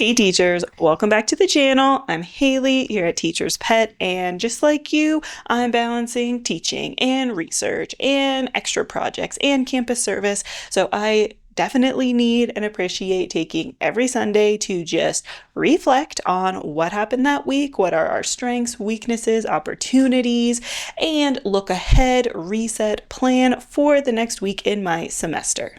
Hey teachers, welcome back to the channel. I'm Haley here at Teacher's Pet, and just like you, I'm balancing teaching and research and extra projects and campus service. So I definitely need and appreciate taking every Sunday to just reflect on what happened that week, what are our strengths, weaknesses, opportunities, and look ahead, reset, plan for the next week in my semester.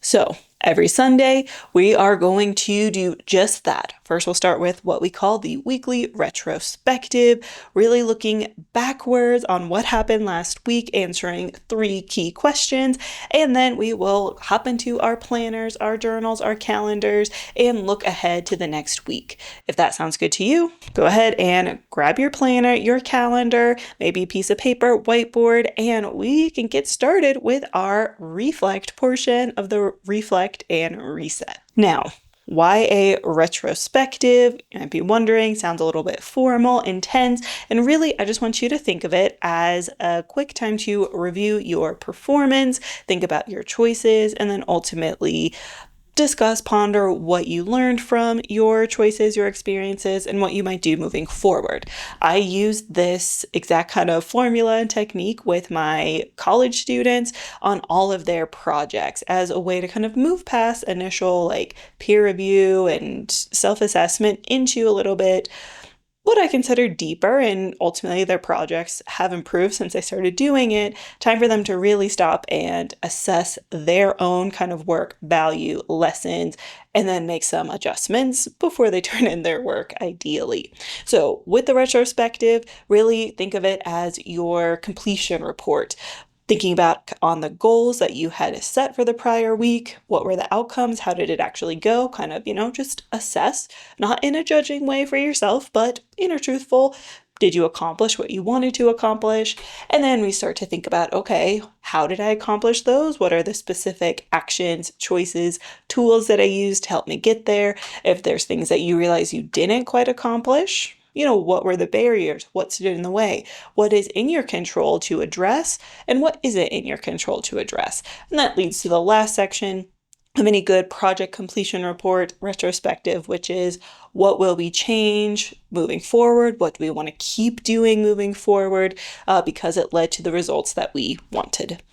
So every Sunday, we are going to do just that. First, we'll start with what we call the weekly retrospective, really looking backwards on what happened last week, answering 3 key questions, and then we will hop into our planners, our journals, our calendars, and look ahead to the next week. If that sounds good to you, go ahead and grab your planner, your calendar, maybe a piece of paper, whiteboard, and we can get started with our reflect portion of the reflect and reset. Now, why a retrospective? You might be wondering, sounds a little bit formal, intense, and really I just want you to think of it as a quick time to review your performance, think about your choices, and then ultimately discuss, ponder what you learned from your choices, your experiences, and what you might do moving forward. I use this exact kind of formula and technique with my college students on all of their projects as a way to kind of move past initial peer review and self-assessment into a little bit what I consider deeper, and ultimately their projects have improved since I started doing it. Time for them to really stop and assess their own kind of work, value, lessons, and then make some adjustments before they turn in their work, ideally. So with the retrospective, really think of it as your completion report. Thinking about on the goals that you had set for the prior week, what were the outcomes, how did it actually go, kind of, just assess, not in a judging way for yourself, but in a truthful, did you accomplish what you wanted to accomplish? And then we start to think about, okay, how did I accomplish those? What are the specific actions, choices, tools that I used to help me get there? If there's things that you realize you didn't quite accomplish, what were the barriers? What stood in the way? What is in your control to address? And what isn't in your control to address? And that leads to the last section of any good project completion report retrospective, which is what will we change moving forward? What do we want to keep doing moving forward because it led to the results that we wanted?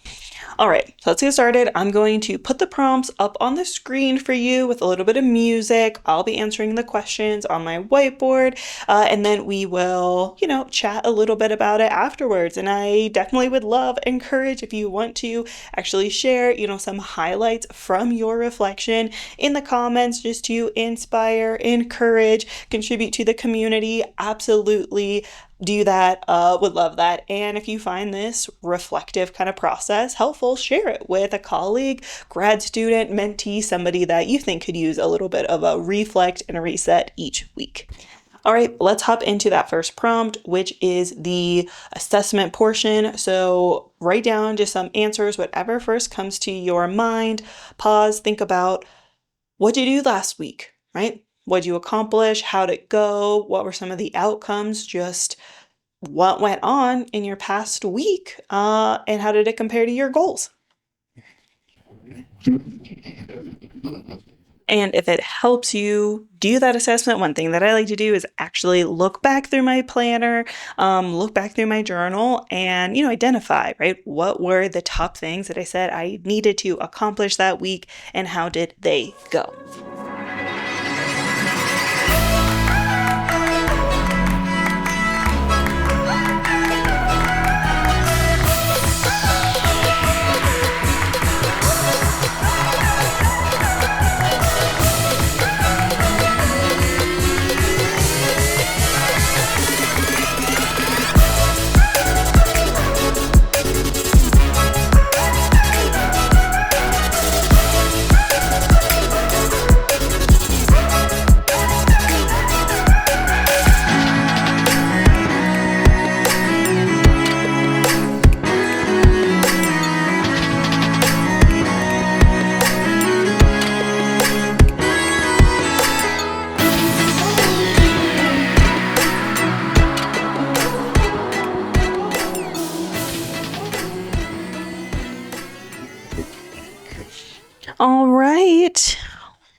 All right, so let's get started. I'm going to put the prompts up on the screen for you with a little bit of music. I'll be answering the questions on my whiteboard, and then we will, chat a little bit about it afterwards. And I definitely would encourage if you want to actually share, some highlights from your reflection in the comments just to inspire, encourage, contribute to the community. Absolutely. Do that, would love that. And if you find this reflective kind of process helpful, share it with a colleague, grad student, mentee, somebody that you think could use a little bit of a reflect and a reset each week. All right, let's hop into that first prompt, which is the assessment portion. So write down just some answers, whatever first comes to your mind. Pause, think about what did you do last week, right? What did you accomplish? How'd it go? What were some of the outcomes? Just what went on in your past week, and how did it compare to your goals? And if it helps you do that assessment, one thing that I like to do is actually look back through my planner, look back through my journal, and, identify, right? What were the top things that I said I needed to accomplish that week, and how did they go? All right.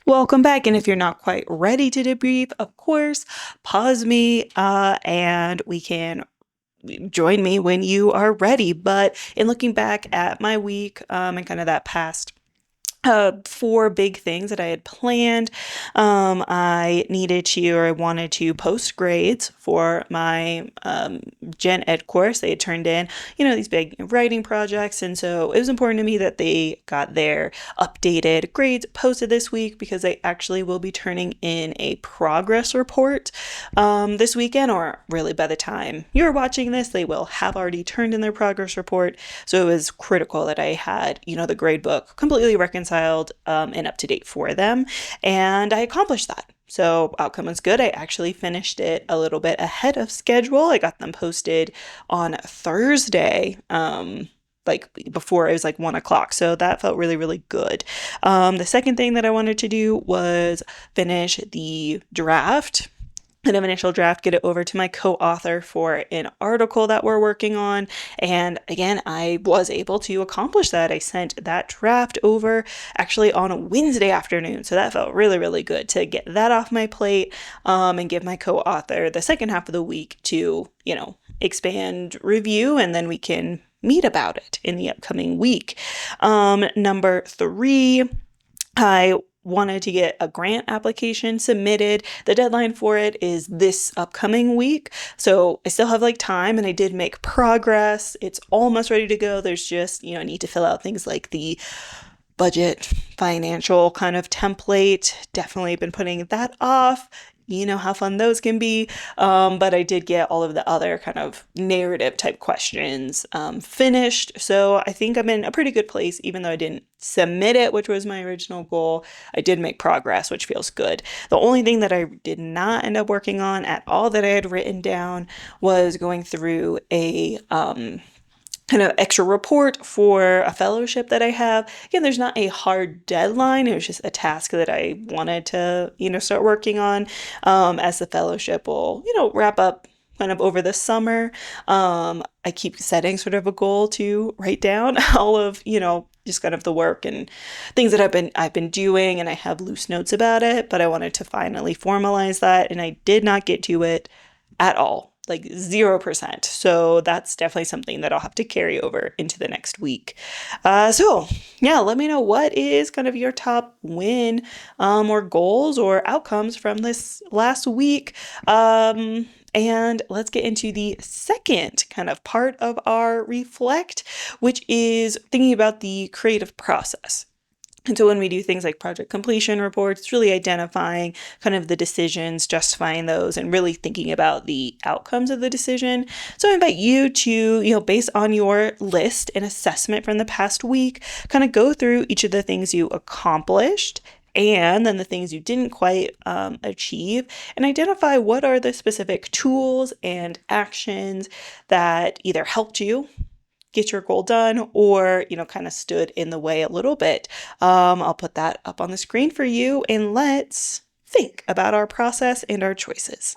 Welcome back. And if you're not quite ready to debrief, of course, pause me and we can join me when you are ready. But in looking back at my week and kind of that past 4 big things that I had planned. I wanted to post grades for my Gen Ed course. They had turned in, these big writing projects. And so it was important to me that they got their updated grades posted this week because they actually will be turning in a progress report this weekend, or really by the time you're watching this, they will have already turned in their progress report. So it was critical that I had, the grade book completely reconciled and up to date for them. And I accomplished that. So outcome was good. I actually finished it a little bit ahead of schedule. I got them posted on Thursday. Before it was 1 o'clock. So that felt really, really good. The second thing that I wanted to do was finish the draft. Kind of initial draft, get it over to my co-author for an article that we're working on. And again, I was able to accomplish that. I sent that draft over actually on a Wednesday afternoon. So that felt really, really good to get that off my plate and give my co-author the second half of the week to, expand review, and then we can meet about it in the upcoming week. Number 3, I wanted to get a grant application submitted. The deadline for it is this upcoming week. So I still have time, and I did make progress. It's almost ready to go. There's just, I need to fill out things like the budget financial kind of template. Definitely been putting that off. You know how fun those can be. But I did get all of the other kind of narrative type questions finished. So I think I'm in a pretty good place, even though I didn't submit it, which was my original goal. I did make progress, which feels good. The only thing that I did not end up working on at all that I had written down was going through a kind of extra report for a fellowship that I have. Again, there's not a hard deadline. It was just a task that I wanted to, start working on as the fellowship will, wrap up kind of over the summer. I keep setting sort of a goal to write down all of, just kind of the work and things that I've been doing, and I have loose notes about it, but I wanted to finally formalize that, and I did not get to it at all. 0%. So that's definitely something that I'll have to carry over into the next week. So yeah, let me know what is kind of your top win or goals or outcomes from this last week. And let's get into the second kind of part of our reflect, which is thinking about the creative process. And so when we do things like project completion reports, it's really identifying kind of the decisions, justifying those, and really thinking about the outcomes of the decision. So I invite you to, based on your list and assessment from the past week, kind of go through each of the things you accomplished and then the things you didn't quite achieve, and identify what are the specific tools and actions that either helped you get your goal done or, kind of stood in the way a little bit. I'll put that up on the screen for you, and let's think about our process and our choices.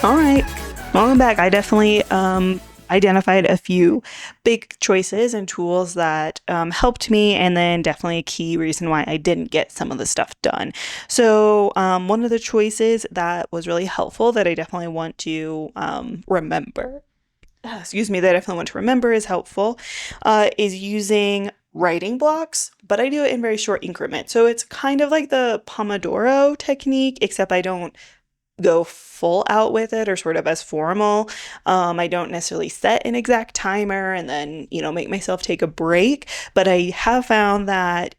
All right, welcome back. I definitely identified a few big choices and tools that helped me, and then definitely a key reason why I didn't get some of the stuff done. So one of the choices that was really helpful that I definitely want to remember is helpful, is using writing blocks, but I do it in very short increments. So it's kind of like the Pomodoro technique, except I don't go full out with it or sort of as formal. I don't necessarily set an exact timer and then, make myself take a break. But I have found that,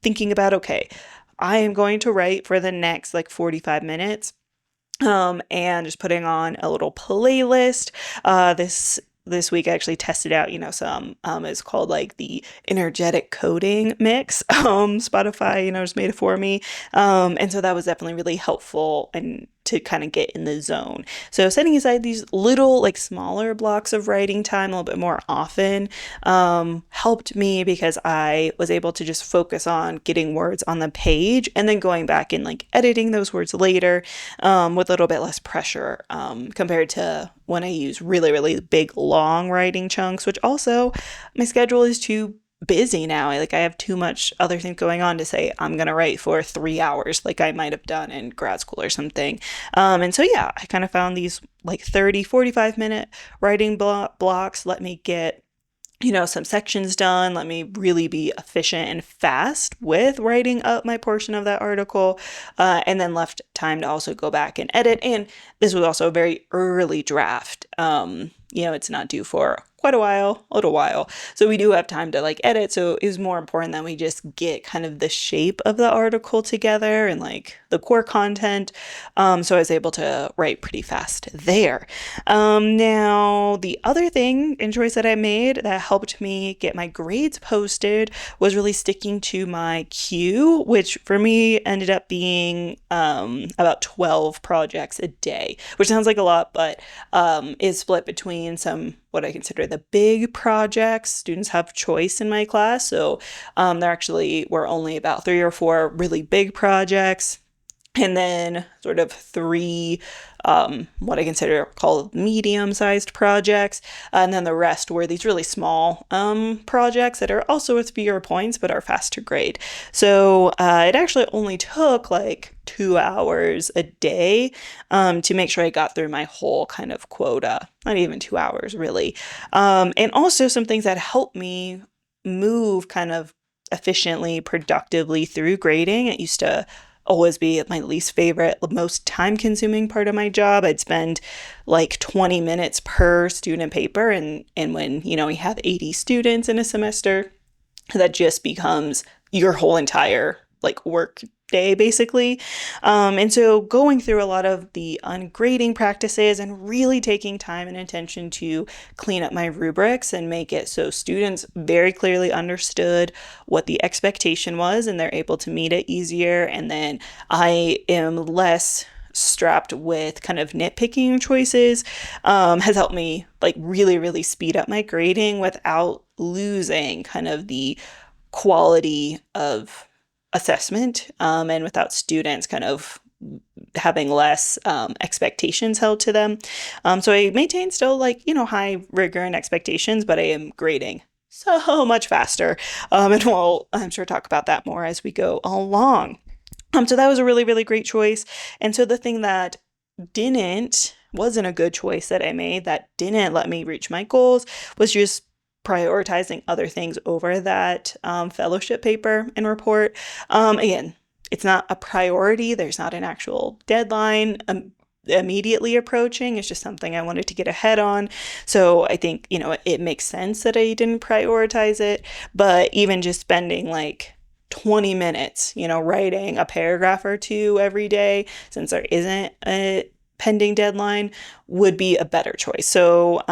thinking about, okay, I am going to write for the next like 45 minutes. And just putting on a little playlist. This week I actually tested out, some, it's called like the energetic coding mix. Spotify, just made it for me. And so that was definitely really helpful and to kind of get in the zone. So setting aside these little like smaller blocks of writing time a little bit more often, helped me because I was able to just focus on getting words on the page and then going back and like editing those words later, with a little bit less pressure, compared to when I use really, really big, long writing chunks, which also my schedule is too busy now. I have too much other things going on to say I'm going to write for 3 hours like I might have done in grad school or something. And so, yeah, I kind of found these like 30, 45-minute writing blocks let me get some sections done, let me really be efficient and fast with writing up my portion of that article, and then left time to also go back and edit. And this was also a very early draft. It's not due for quite a little while. So we do have time to like edit. So it was more important that we just get kind of the shape of the article together and like the core content. So I was able to write pretty fast there. Now the other thing and choice that I made that helped me get my grades posted was really sticking to my queue, which for me ended up being about 12 projects a day, which sounds like a lot, but is split between some what I consider the big projects. Students have choice in my class, so there actually were only about 3 or 4 really big projects, and then sort of 3 what I consider called medium-sized projects, and then the rest were these really small projects that are also with fewer points but are fast to grade. So it actually only took like 2 hours a day to make sure I got through my whole kind of quota. Not even 2 hours, really. And also some things that helped me move kind of efficiently, productively through grading. It used to always be my least favorite, most time-consuming part of my job. I'd spend like 20 minutes per student paper, and when we have 80 students in a semester, that just becomes your whole entire like work day basically. And so going through a lot of the ungrading practices and really taking time and attention to clean up my rubrics and make it so students very clearly understood what the expectation was and they're able to meet it easier. And then I am less strapped with kind of nitpicking choices, has helped me like really, really speed up my grading without losing kind of the quality of assessment, and without students kind of having less expectations held to them. So I maintain still like, high rigor and expectations, but I am grading so much faster. And we'll, I'm sure, talk about that more as we go along. So that was a really, really great choice. And so the thing that wasn't a good choice that I made that didn't let me reach my goals was just prioritizing other things over that fellowship paper and report. Again, it's not a priority. There's not an actual deadline immediately approaching. It's just something I wanted to get ahead on. So I think, it makes sense that I didn't prioritize it. But even just spending like 20 minutes, writing a paragraph or 2 every day, since there isn't a pending deadline, would be a better choice. So,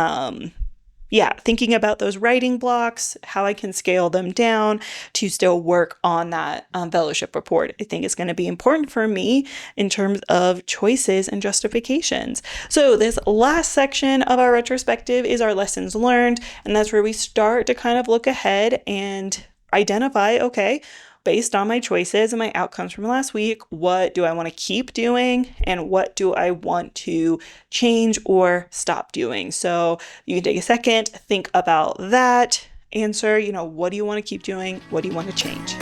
thinking about those writing blocks, how I can scale them down to still work on that fellowship report, I think is going to be important for me in terms of choices and justifications. So this last section of our retrospective is our lessons learned, and that's where we start to kind of look ahead and identify, okay, based on my choices and my outcomes from last week, what do I want to keep doing and what do I want to change or stop doing? So you can take a second, think about that, answer, what do you want to keep doing? What do you want to change?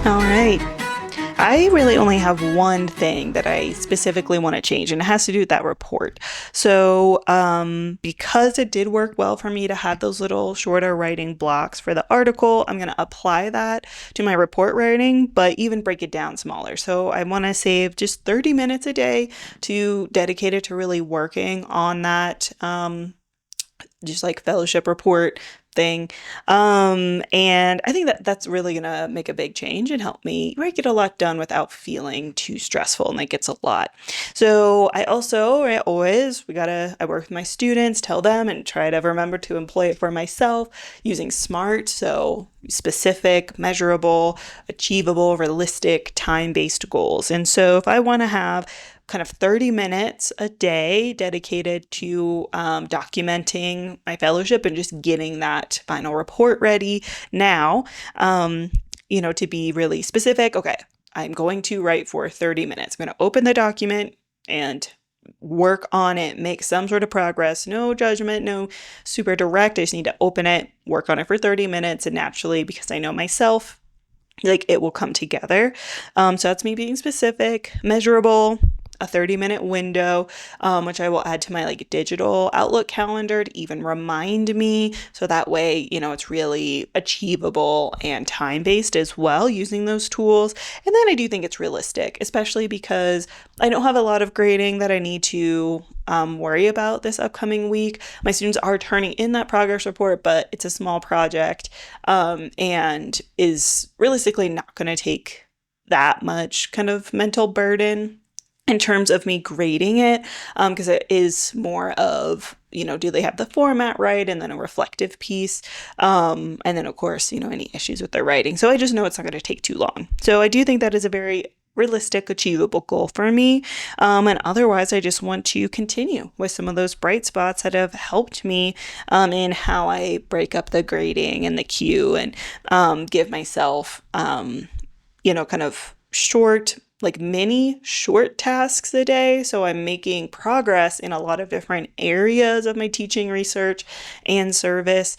All right. I really only have one thing that I specifically want to change, and it has to do with that report. So, because it did work well for me to have those little shorter writing blocks for the article, I'm going to apply that to my report writing, but even break it down smaller. So, I want to save just 30 minutes a day to dedicate it to really working on that. Just like fellowship report thing. And I think that that's really gonna make a big change and help me get a lot done without feeling too stressful, and like it's a lot. So I also I work with my students, tell them and try to remember to employ it for myself using SMART. So specific, measurable, achievable, realistic, time-based goals. And so if I want to have kind of 30 minutes a day dedicated to documenting my fellowship and just getting that final report ready now, to be really specific. Okay, I'm going to write for 30 minutes. I'm going to open the document and work on it, make some sort of progress, no judgment, no super direct. I just need to open it, work on it for 30 minutes, and naturally, because I know myself, like it will come together. So that's me being specific, measurable, a 30-minute window, which I will add to my like digital Outlook calendar to even remind me. So that way, it's really achievable and time-based as well using those tools. And then I do think it's realistic, especially because I don't have a lot of grading that I need to worry about this upcoming week. My students are turning in that progress report, but it's a small project and is realistically not going to take that much kind of mental burden in terms of me grading it, because it is more of, do they have the format right? And then a reflective piece. And then, of course, any issues with their writing. So I just know it's not going to take too long. So I do think that is a very realistic, achievable goal for me. And otherwise, I just want to continue with some of those bright spots that have helped me in how I break up the grading and the queue and give myself, kind of mini short tasks a day. So I'm making progress in a lot of different areas of my teaching, research, and service.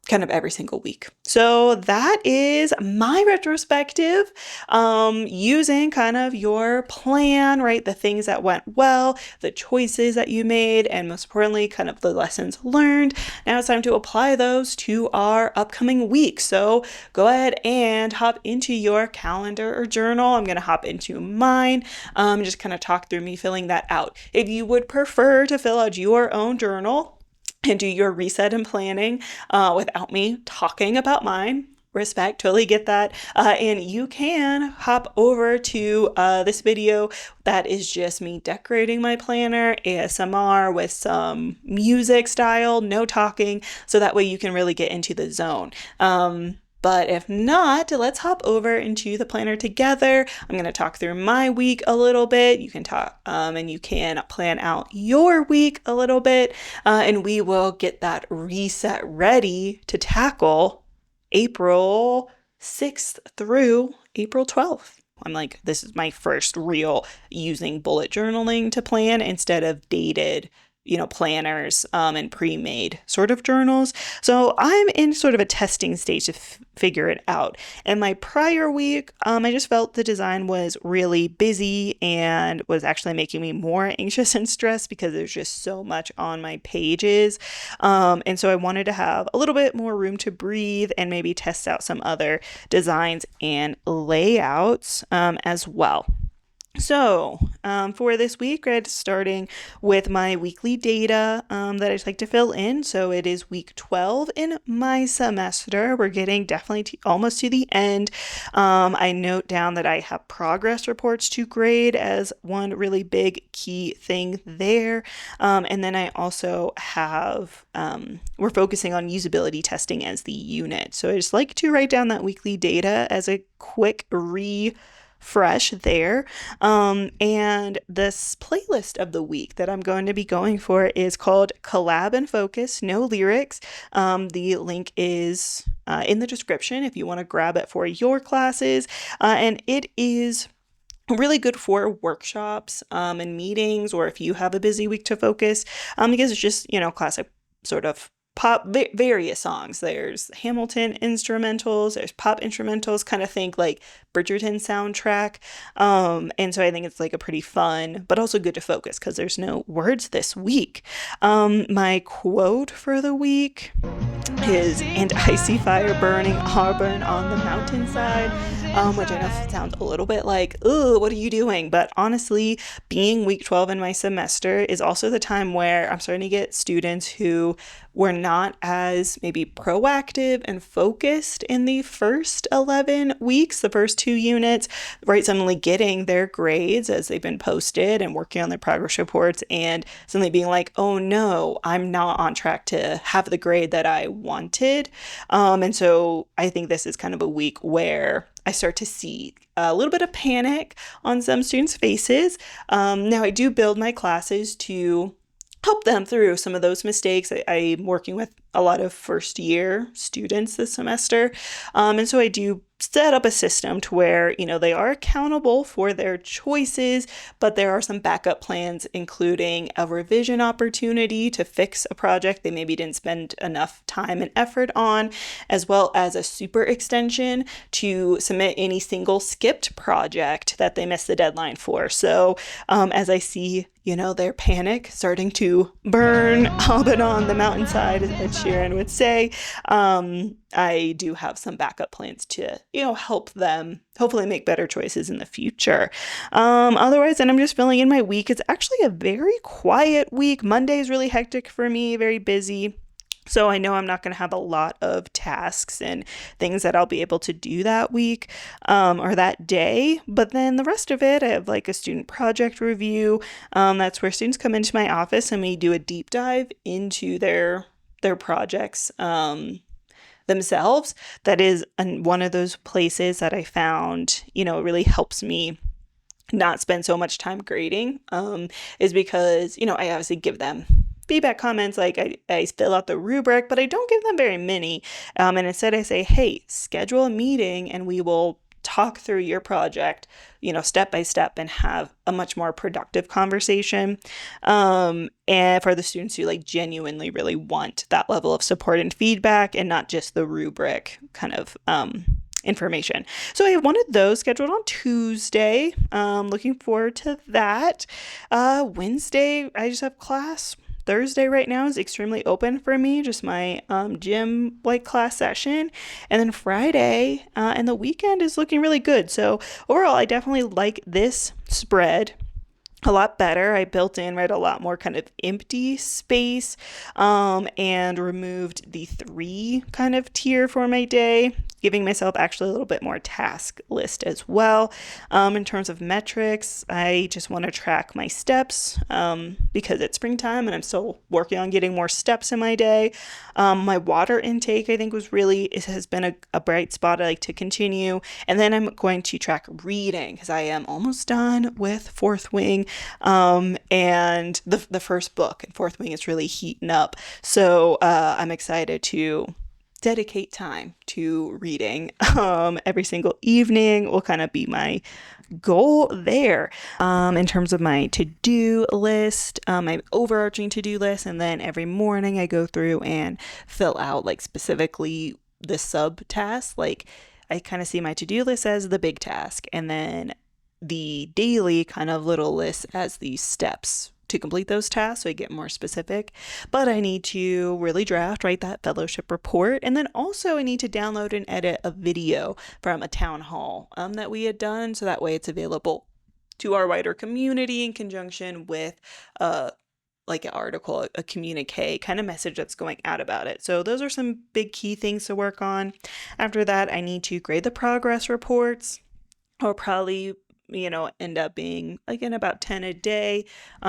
Kind of every single week. So that is my retrospective, using kind of your plan, right? The things that went well, the choices that you made, and most importantly, kind of the lessons learned. Now it's time to apply those to our upcoming week. So go ahead and hop into your calendar or journal. I'm going to hop into mine, just kind of talk through me filling that out. If you would prefer to fill out your own journal and do your reset and planning without me talking about mine, respect, totally get that. And you can hop over to this video that is just me decorating my planner, ASMR with some music style, no talking, so that way you can really get into the zone. But if not, let's hop over into the planner together. I'm going to talk through my week a little bit. You can talk and you can plan out your week a little bit. And we will get that reset ready to tackle April 6th through April 12th. I'm like, this is my first real using bullet journaling to plan instead of dated planners and pre-made sort of journals. So I'm in sort of a testing stage to figure it out. And my prior week, I just felt the design was really busy and was actually making me more anxious and stressed because there's just so much on my pages. And so I wanted to have a little bit more room to breathe and maybe test out some other designs and layouts as well. So for this week, we're starting with my weekly data that I just like to fill in. So it is week 12 in my semester. We're getting definitely almost to the end. I note down that I have progress reports to grade as one really big key thing there. And then I also have, we're focusing on usability testing as the unit. So I just like to write down that weekly data as a quick fresh there. And this playlist of the week that I'm going to be going for is called Collab and Focus, No Lyrics. The link is in the description if you want to grab it for your classes. And it is really good for workshops and meetings, or if you have a busy week to focus, because it's just, classic sort of various songs. There's Hamilton instrumentals, there's pop instrumentals, kind of think like Bridgerton soundtrack. And so I think it's like a pretty fun, but also good to focus because there's no words this week. My quote for the week is, "And I see fire burning Auburn on the mountainside," which I know sounds a little bit like, "Ooh, what are you doing?" But honestly, being week 12 in my semester is also the time where I'm starting to get students who were not as maybe proactive and focused in the first 11 weeks, the first 2 units, right? Suddenly getting their grades as they've been posted and working on their progress reports, and suddenly being like, oh no, I'm not on track to have the grade that I wanted. And so I think this is kind of a week where I start to see a little bit of panic on some students' faces. Now I do build my classes to help them through some of those mistakes. I'm working with a lot of first year students this semester. And so I do set up a system to where, they are accountable for their choices, but there are some backup plans, including a revision opportunity to fix a project they maybe didn't spend enough time and effort on, as well as a super extension to submit any single skipped project that they missed the deadline for. So as I see, their panic starting to burn Auburn on the mountainside, as Sharon would say, I do have some backup plans to, help them hopefully make better choices in the future. Otherwise, and I'm just filling in my week. It's actually a very quiet week. Monday is really hectic for me, very busy. So I know I'm not going to have a lot of tasks and things that I'll be able to do that week or that day. But then the rest of it, I have like a student project review. That's where students come into my office and we do a deep dive into their projects themselves. That is one of those places that I found, it really helps me not spend so much time grading, is because, I obviously give them feedback comments, like I fill out the rubric, but I don't give them very many. And instead I say, hey, schedule a meeting and we will talk through your project, step by step, and have a much more productive conversation. And for the students who genuinely really want that level of support and feedback and not just the rubric kind of information. So I have one of those scheduled on Tuesday. Looking forward to that. Wednesday, I just have class. Thursday right now is extremely open for me, just my gym class session. And then Friday and the weekend is looking really good. So overall, I definitely like this spread a lot better. I built in a lot more kind of empty space and removed the 3 kind of tier for my day, giving myself actually a little bit more task list as well. In terms of metrics, I just want to track my steps because it's springtime and I'm still working on getting more steps in my day. My water intake, I think, has been a bright spot I like to continue. And then I'm going to track reading because I am almost done with Fourth Wing. And the first book in Fourth Wing is really heating up. So I'm excited to dedicate time to reading every single evening will kind of be my goal there. In terms of my to-do list, my overarching to-do list, and then every morning I go through and fill out specifically the sub-tasks. I kind of see my to-do list as the big task, and then the daily kind of little list as the steps to complete those tasks, so I get more specific. But I need to really write that fellowship report, and then also I need to download and edit a video from a town hall that we had done, so that way it's available to our wider community in conjunction with an article, a communique kind of message that's going out about it. So those are some big key things to work on. After that, I need to grade the progress reports. I'll probably end up being in about 10 a day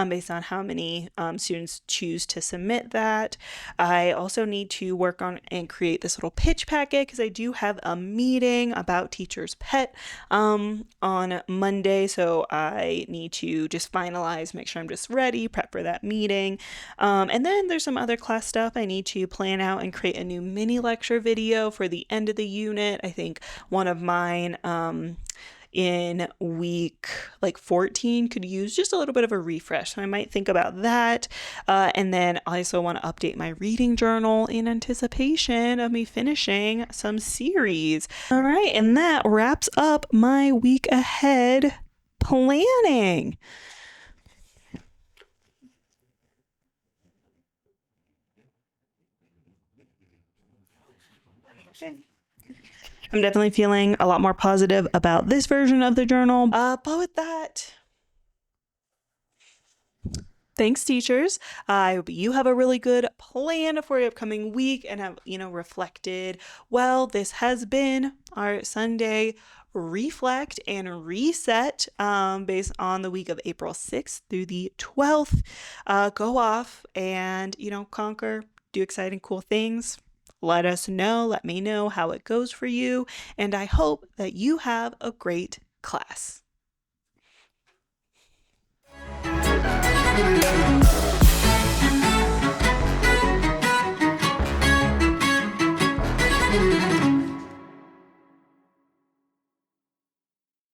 based on how many students choose to submit that. I also need to work on and create this little pitch packet because I do have a meeting about Teacher's Pet on Monday. So I need to just finalize, make sure I'm just ready, prep for that meeting. And then there's some other class stuff. I need to plan out and create a new mini lecture video for the end of the unit. I think one of mine in week like 14 could use just a little bit of a refresh. So I might think about that. And then I also want to update my reading journal in anticipation of me finishing some series. All right, and that wraps up my week ahead planning. Okay. I'm definitely feeling a lot more positive about this version of the journal. But with that, thanks, teachers. I hope you have a really good plan for your upcoming week and have, reflected. Well, this has been our Sunday reflect and reset based on the week of April 6th through the 12th. Go off and, conquer, do exciting, cool things. Let us know, let me know how it goes for you, and I hope that you have a great class.